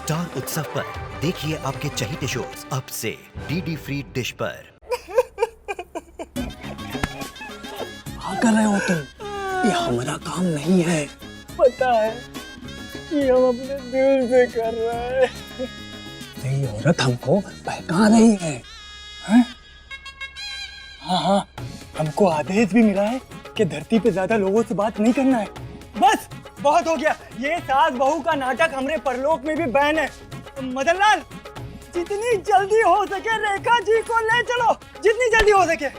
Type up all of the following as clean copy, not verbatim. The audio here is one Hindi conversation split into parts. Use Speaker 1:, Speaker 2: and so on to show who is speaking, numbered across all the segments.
Speaker 1: स्टार उत्सव पर देखिए आपके चहीते शोज अब से डीडी फ्री डिश पर।
Speaker 2: क्या कर रहे हो तुम? ये हमारा काम नहीं है।
Speaker 3: पता है ये हम अपने दिल से कर रहे हैं।
Speaker 2: ये औरत हमको बहका रही है। हैं? हाँ, हमको आदेश भी मिला है कि धरती पे ज्यादा लोगों से बात नहीं करना है। बस बहुत हो गया। ये सास बहू का नाटक हमरे परलोक में भी बैन है। मदनलाल, जितनी जल्दी हो सके रेखा जी को ले चलो, जितनी जल्दी हो सके।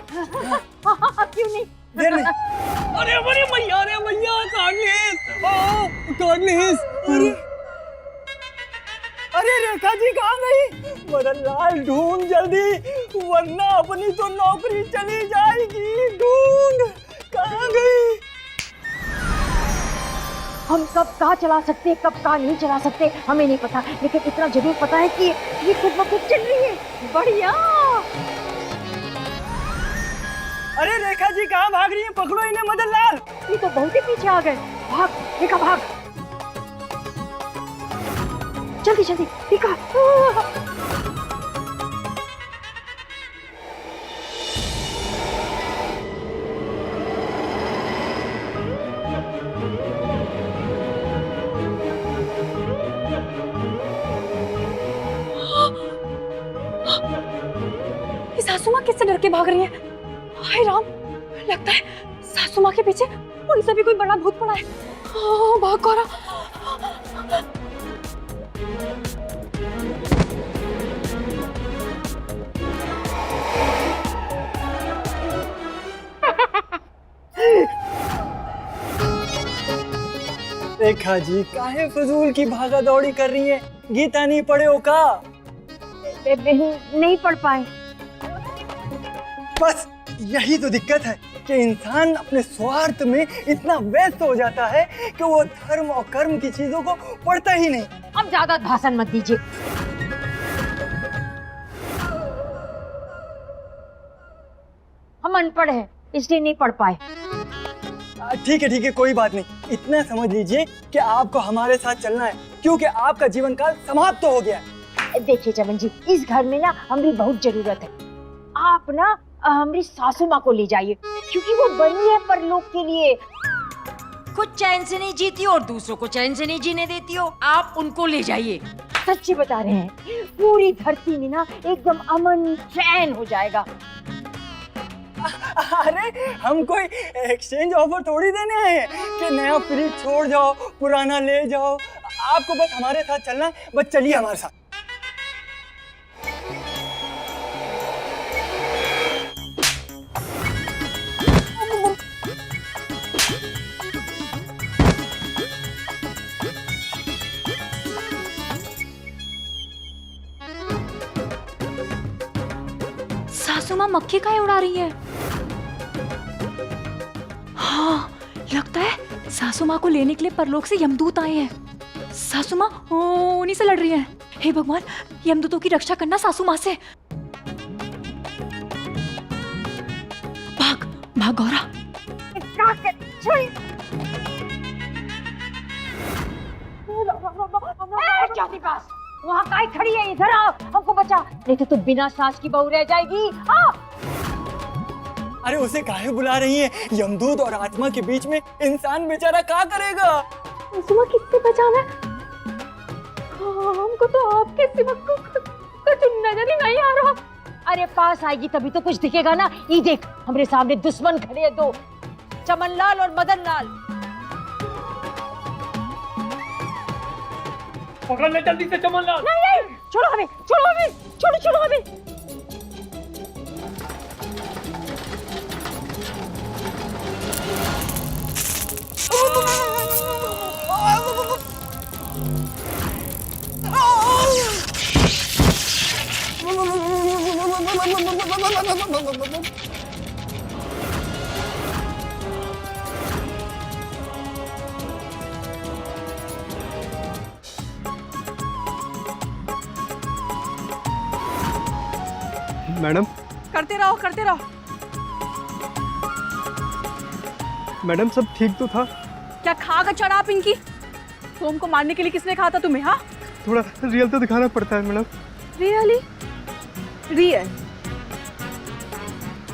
Speaker 4: क्यों नहीं?
Speaker 3: देर नहीं। अरे मैया कार्डलेस। अरे रेखा जी कहाँ गई? मदनलाल ढूंढ जल्दी, वरना अपनी तो नौकरी चली जाएगी। ढूंढ, कहाँ गई?
Speaker 4: हम कब कहाँ चला सकते, कब कहाँ नहीं चला सकते हमें नहीं पता, लेकिन इतना जरूर पता है कि ये खुद ब खुद चल रही है। बढ़िया।
Speaker 3: अरे रेखा जी कहाँ भाग रही है? पकड़ो इन्हें मदनलाल।
Speaker 4: ये तो बहुत ही पीछे आ गए। भाग रेखा भाग, जल्दी जल्दी रेखा। सासू माँ किससे डर के भाग रही है? हाय राम, लगता है सासू माँ के पीछे उनसे भी कोई बड़ा भूत पड़ा है। भाग गौरा।
Speaker 3: रेखा जी काहे फजूल की भागा दौड़ी कर रही है? गीता नहीं पढ़े हो का?
Speaker 4: नहीं पढ़ पाए।
Speaker 3: बस यही तो दिक्कत है कि इंसान अपने स्वार्थ में इतना व्यस्त हो जाता है कि वो धर्म और कर्म की चीजों को पढ़ता ही नहीं।
Speaker 4: अब ज्यादा भाषण मत दीजिए। हम अनपढ़ हैं इसलिए नहीं पढ़ पाए।
Speaker 3: ठीक है कोई बात नहीं। इतना समझ लीजिए कि आपको हमारे साथ चलना है, क्योंकि आपका जीवन काल समाप्त तो हो गया है।
Speaker 4: देखिए चमन जी, इस घर में ना हमारी बहुत जरूरत है। आप ना हमारी सासू माँ को ले जाइए, क्योंकि वो बनी है परलोक के लिए।
Speaker 5: खुद चैन से नहीं जीती और दूसरों को चैन से नहीं जीने देती हो, आप उनको ले जाइए।
Speaker 4: सच्ची बता रहे हैं, पूरी धरती में ना एकदम अमन चैन हो जाएगा।
Speaker 3: अरे हम कोई एक्सचेंज ऑफर थोड़ी देने हैं कि नया फ्रिज छोड़ जाओ पुराना ले जाओ। आपको बस हमारे साथ चलना है, बस चलिए हमारे साथ।
Speaker 5: सासू माँ मक्खी काहे उड़ा रही है? हाँ, लगता है सासू माँ को लेने के लिए परलोक से यमदूत आए हैं। सासू माँ उन्हीं से लड़ रही है। हे भगवान, यमदूतों की रक्षा करना सासू माँ से। भाग भाग गौरा।
Speaker 4: वहाँ काहे खड़ी है? इधर आओ, हमको बचा, नहीं तो तू बिना सास की बहू रह जाएगी।
Speaker 3: अरे उसे काहे बुला रही है? यमदूत और आत्मा के बीच में इंसान बेचारा क्या करेगा?
Speaker 4: सुमा किससे बचाना? हमको तो आपके सिवा कुछ नजर ही नहीं आ रहा। अरे पास आएगी तभी तो कुछ दिखेगा ना। ये देख, हमारे सामने दुश्मन खड़े हैं दो, चमनलाल और मदनलाल।
Speaker 3: पकड़ ले जल्दी से चमनलाल।
Speaker 4: नहीं, छोड़ो हमें, छोड़ो हमें।
Speaker 6: मैडम,
Speaker 7: करते रहो।
Speaker 6: मैडम सब ठीक तो था?
Speaker 7: क्या खा कर चढ़ा आप इनकी? सोम को मारने के लिए किसने कहा था तुम्हें? हाँ,
Speaker 6: थोड़ा रियल तो दिखाना पड़ता है मैडम।
Speaker 5: रियली? रियल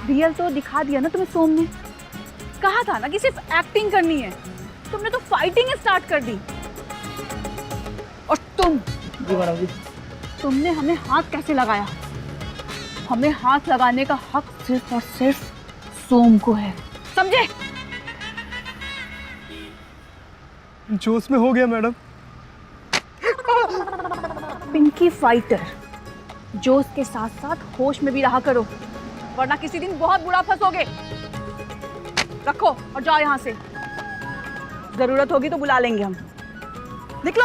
Speaker 5: रियल तो दिखा दिया ना तुम्हें सोम ने। कहा था ना कि सिर्फ एक्टिंग करनी है, तुमने तो फाइटिंग स्टार्ट कर दी। और तुम
Speaker 3: जी मैडम जी।
Speaker 5: तुमने हमें हाथ कैसे लगाया? हमें हाथ लगाने का हक सिर्फ और सिर्फ सोम को है, समझे?
Speaker 6: जोश में हो गया मैडम।
Speaker 5: पिंकी फाइटर, जोश के साथ साथ होश में भी रहा करो, वरना किसी दिन बहुत बुरा फंसोगे। रखो और जाओ यहाँ से। जरूरत होगी तो बुला लेंगे हम। निकलो।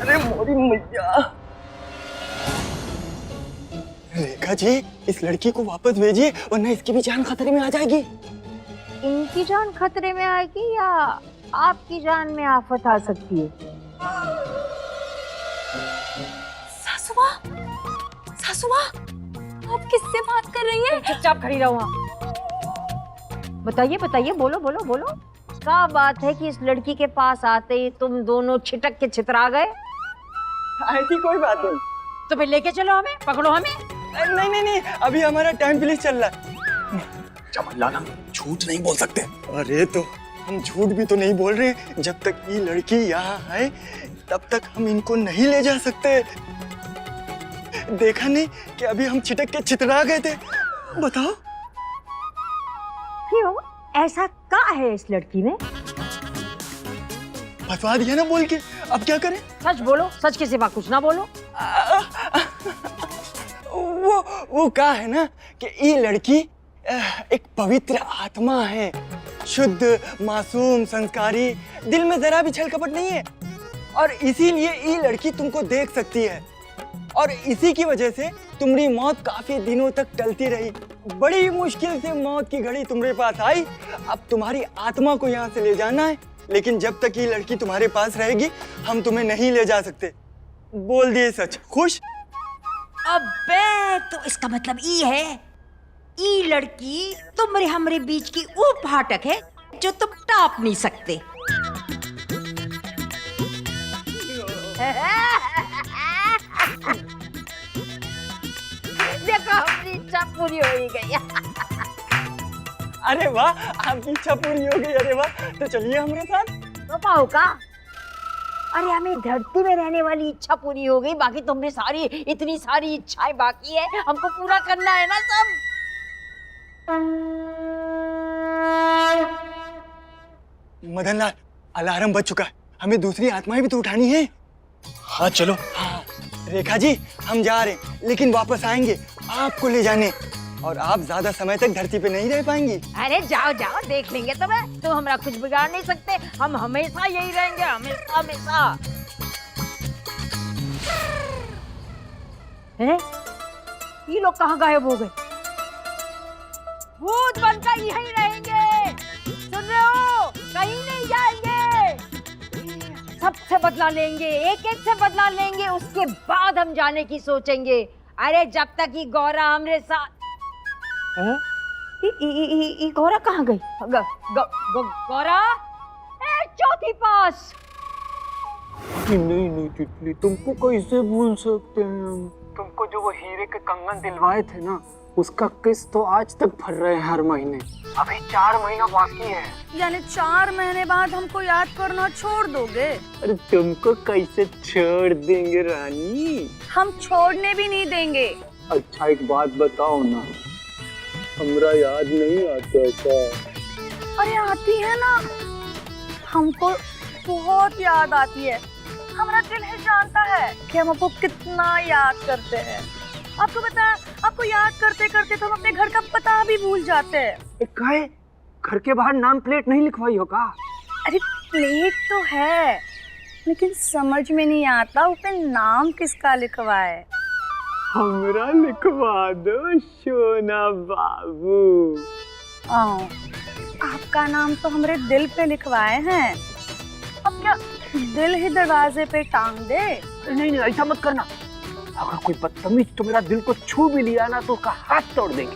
Speaker 2: अरे मोरी मैया। रेखा जी, इस लड़की को वापस भेजिए वरना इसकी भी जान खतरे में आ जाएगी।
Speaker 4: इनकी जान खतरे में आएगी या आपकी जान में आफत आ सकती है?
Speaker 5: सासू माँ, सासू माँ, आप किससे बात कर रही हैं?
Speaker 4: चुपचाप खड़ी रहो वहाँ। बताइए बताइए, बोलो बोलो बोलो। क्या बात है कि इस लड़की के पास आते ही तुम दोनों छिटक के छितरा गए?
Speaker 2: ऐसी कोई बात नहीं।
Speaker 4: तो फिर लेके चलो हमें, पकड़ो हमें।
Speaker 2: नहीं नहीं नहीं, अभी हमारा टाइम प्लीज चल रहा है। चमन हम झूठ नहीं बोल सकते। अरे तो हम झूठ भी तो नहीं बोल रहे। जब तक ये लड़की यहाँ है तब तक हम इनको नहीं ले जा सकते। देखा नहीं कि अभी हम छिटक के छितरा गए थे। बताओ
Speaker 4: क्यों, ऐसा क्या है इस लड़की में?
Speaker 2: फंसवा दिया ना बोल के, अब क्या करें?
Speaker 4: सच बोलो, सच के सिवा कुछ ना बोलो।
Speaker 2: वो कहा है ना कि ये लड़की एक पवित्र आत्मा है, शुद्ध, मासूम, संस्कारी, दिल में जरा भी छल कपट नहीं है। और इसीलिए ये लड़की तुमको देख सकती है और इसी की वजह से तुम्हारी मौत काफी दिनों तक टलती रही। बड़ी मुश्किल से मौत की घड़ी तुम्हारे पास आई। अब तुम्हारी आत्मा को यहाँ से ले जाना है, लेकिन जब तक ये लड़की तुम्हारे पास रहेगी हम तुम्हें नहीं ले जा सकते। बोल दिए सच। खुश?
Speaker 4: अबे तो इसका मतलब ये है, ये लड़की तुम्हारे हमरे बीच की वो फाटक है जो तुम टाप नहीं सकते। देखो हमारी इच्छा पूरी हो ही गई।
Speaker 2: अरे वाह, आपकी इच्छा पूरी हो गई। अरे वाह, तो चलिए हमारे साथ।
Speaker 4: तो पाओ का? अरे हमें धरती में रहने वाली इच्छा पूरी हो गई, बाकी तुमने सारी इतनी सारी इच्छाएं बाकी है, हमको पूरा करना है ना सब।
Speaker 2: मदनलाल, अलार्म बज चुका है, हमें दूसरी आत्माएं भी तो उठानी है। हाँ चलो। हाँ रेखा जी, हम जा रहे हैं लेकिन वापस आएंगे आपको ले जाने, और आप ज्यादा समय तक धरती पे नहीं रह पाएंगी।
Speaker 4: अरे जाओ जाओ, देख लेंगे तुम्हें, तुम हमारा कुछ बिगाड़ नहीं सकते। हम हमेशा यही रहेंगे, हमेशा हमेशा। हैं? ये लोग कहाँ गायब हो गए? भूत बनकर यहीं रहेंगे, सुन रहे हो? कहीं नहीं जाएंगे। सबसे बदला लेंगे, एक एक से बदला लेंगे, उसके बाद हम जाने की सोचेंगे। अरे जब तक ये गौरा हमरे साथ। गौरा कहाँ गई? गौरा? चौथी पास।
Speaker 3: नहीं नहीं तितली, तुमको कैसे भूल सकते हैं हम? तुमको जो वो हीरे के कंगन दिलवाए थे ना, उसका किस्त तो आज तक भर रहे हैं हर महीने। अभी 4 महीना बाकी है।
Speaker 5: यानी 4 महीने बाद हमको याद करना छोड़ दोगे?
Speaker 3: अरे तुमको कैसे छोड़ देंगे रानी?
Speaker 5: हम छोड़ने भी नहीं देंगे।
Speaker 3: अच्छा एक बात बताओ ना, हमरा याद नहीं आता क्या?
Speaker 5: अरे आती है ना, हमको बहुत याद आती है। हमारा दिल ही जानता है कि हम आपको कितना याद करते हैं। आपको पता है, आपको याद करते करते तो हम अपने घर का पता भी भूल जाते हैं।
Speaker 3: काहे? घर के बाहर नाम प्लेट नहीं लिखवाई हो का?
Speaker 5: अरे प्लेट तो है, लेकिन समझ में नहीं आता उस पे नाम किसका लिखवाए।
Speaker 3: हमरा लिखवा दो सोना बाबू।
Speaker 5: आपका नाम तो हमारे दिल पे लिखवाए हैं, अब क्या दिल ही दरवाजे पे टांग दे?
Speaker 3: नहीं नहीं ऐसा मत करना, अगर कोई बदतमीज तो मेरा दिल को छू भी लिया ना तो उसका हाथ तोड़ देंगे।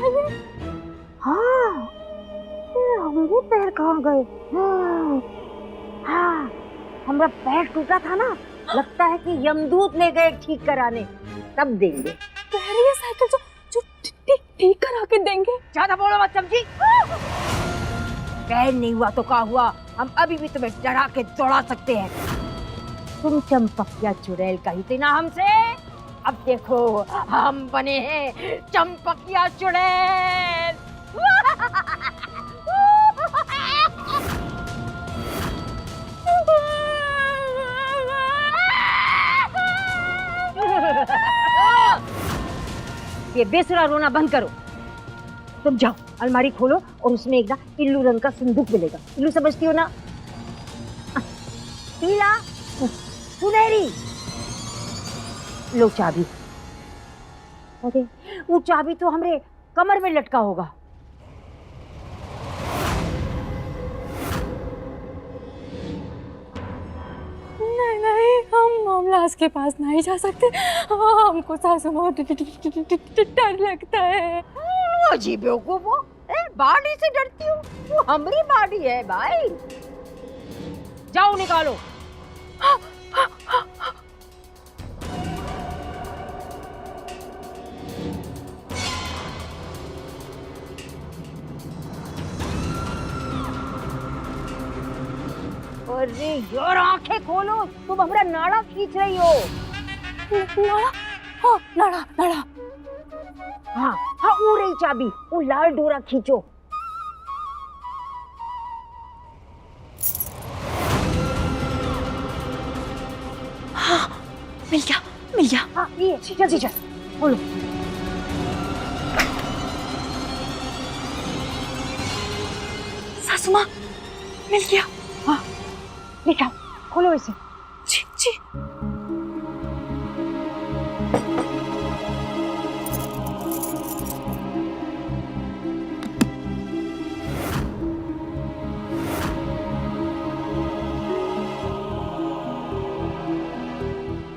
Speaker 4: कहाँ गए? हाँ, हमारा पैर टूटा था ना, लगता है कि यमदूत ले गए ठीक कराने, तब देंगे।
Speaker 5: कह रही है साइकिल जो ठीक करा के देंगे।
Speaker 4: ज्यादा बोलो मत समझी। पैर नहीं हुआ तो क्या हुआ, हम अभी भी तुम्हें डरा के दौड़ा सकते हैं। तुम चंपकिया चुड़ैल कही थी ना हमसे, अब देखो हम बने हैं चंपकिया चुड़ैल। ये बेसुरा रोना बंद करो। तुम जाओ अलमारी खोलो और उसमें एक ना इल्लू रंग का संदूक मिलेगा। इल्लू समझती हो ना? पीला सुनहरी। लो चाबी। अरे वो चाबी तो हमरे कमर में लटका होगा।
Speaker 5: नहीं, हम लाश के पास नहीं जा सकते। हमको सासू माँ डर लगता है।
Speaker 4: अजीब बेवकूफ हो, बाड़ी से डरती हो? वो हमारी बाड़ी है भाई। जाओ निकालो। अरे यार आंखें खोलो, तुम हमारा नाड़ा खींच रही हो।
Speaker 5: नाड़ा? हाँ नाड़ा।
Speaker 4: हाँ हाँ, वो रही चाबी, वो लाल डोरा खींचो।
Speaker 7: हाँ, मिल गया।
Speaker 4: हाँ ये जल्दी चल, बोलो।
Speaker 5: सासू माँ मिल गया।
Speaker 4: हाँ लेके आओ, खोलो इसे।
Speaker 5: जी।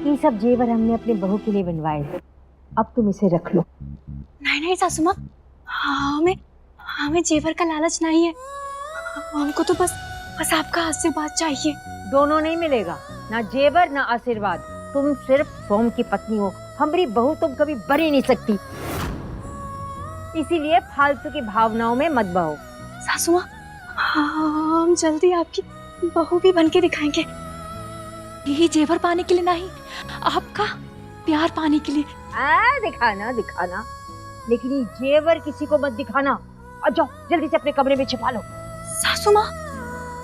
Speaker 4: ये सब जेवर हमने अपने बहू के लिए बनवाए थे, अब तुम इसे रख लो।
Speaker 5: नहीं सासू माँ, हमें जेवर का लालच नहीं है। हमको तो बस आपका आशीर्वाद चाहिए।
Speaker 4: दोनों नहीं मिलेगा, ना जेवर ना आशीर्वाद। तुम सिर्फ सोम की पत्नी हो, हमारी बहू तुम कभी बन ही नहीं सकती। इसीलिए फालतू की भावनाओं में मत बहो।
Speaker 5: सासू माँ, हम जल्दी आपकी बहू भी बन के दिखाएंगे।
Speaker 7: यही जेवर पाने के लिए नहीं, आपका प्यार पाने के लिए।
Speaker 4: दिखाना, लेकिन ये जेवर किसी को मत दिखाना। और जाओ जल्दी से अपने कमरे में छिपा लो।
Speaker 5: सासू माँ,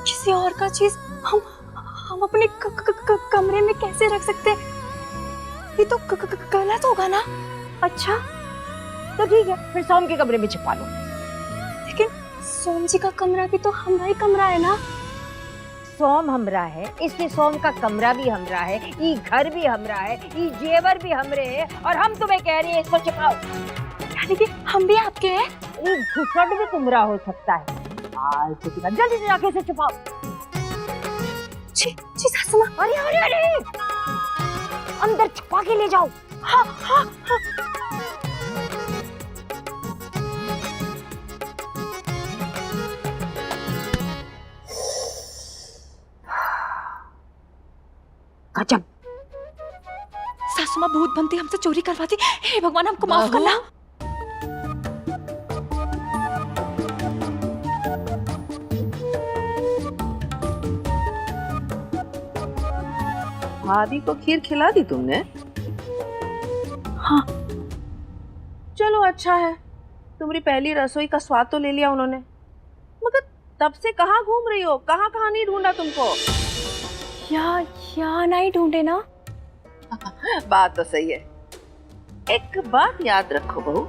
Speaker 5: किसी और का चीज हम अपने कमरे में कैसे रख सकते? ये तो गलत होगा ना।
Speaker 4: अच्छा तो ठीक है, फिर सोम के कमरे में छिपा लो।
Speaker 5: लेकिन सोम जी का कमरा भी तो हमारा ही कमरा है ना।
Speaker 4: सोम हमरा है, इसलिए सोम का कमरा भी हमरा है, ये घर भी हमरा है, ये जेवर भी हमरे है, और हम तुम्हें कह रही है इसको छिपाओ।
Speaker 5: यानी कि हम भी आपके हैं?
Speaker 4: ये घुसड़ भी तुम्हारा हो सकता है। जल्दी से जाके इसे छुपाओ।
Speaker 5: जी सासू माँ।
Speaker 4: अरे अंदर छुपा के ले जाओ।
Speaker 5: हाँ।
Speaker 4: गजब।
Speaker 7: सासू माँ भूत बनती हमसे चोरी करवाती। हे भगवान, हमको माफ करना।
Speaker 8: भाभी को खीर खिला दी तुमने?
Speaker 5: हाँ।
Speaker 8: चलो अच्छा है, तुम्हारी पहली रसोई का स्वाद तो ले लिया उन्होंने। मगर तब से कहाँ घूम रही हो? कहाँ नहीं ढूंढा तुमको?
Speaker 5: या नहीं ढूंढे ना।
Speaker 8: बात तो सही है। एक बात याद रखो बहू,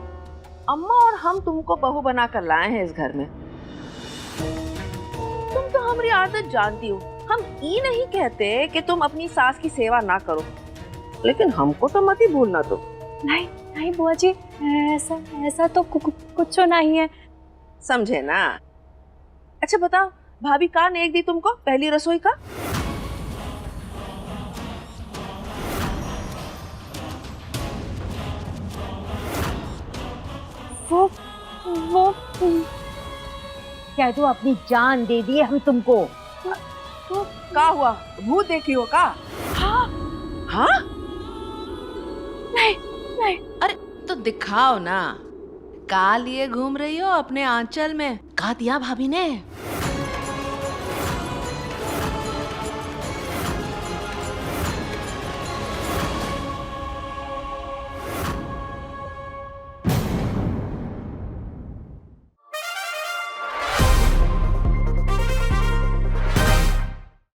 Speaker 8: अम्मा और हम तुमको बहू बनाकर लाए हैं इस घर में। तुम तो हमारी आदत जानती हो। हम ये नहीं कहते कि तुम अपनी सास की सेवा ना करो, लेकिन हमको तो मत ही भूलना तुम।
Speaker 5: नहीं बुआ जी, ऐसा तो कुछ नहीं है।
Speaker 8: समझे ना? अच्छा बताओ, भाभी का नेक दी तुमको पहली रसोई का?
Speaker 5: वो
Speaker 4: कह दो अपनी जान दे दी हम तुमको।
Speaker 8: तो का हुआ, भूत देखी हो का?
Speaker 5: हाँ
Speaker 8: हाँ
Speaker 5: नहीं नहीं,
Speaker 8: अरे तो दिखाओ ना, का लिए घूम रही हो अपने आंचल में? का दिया भाभी ने?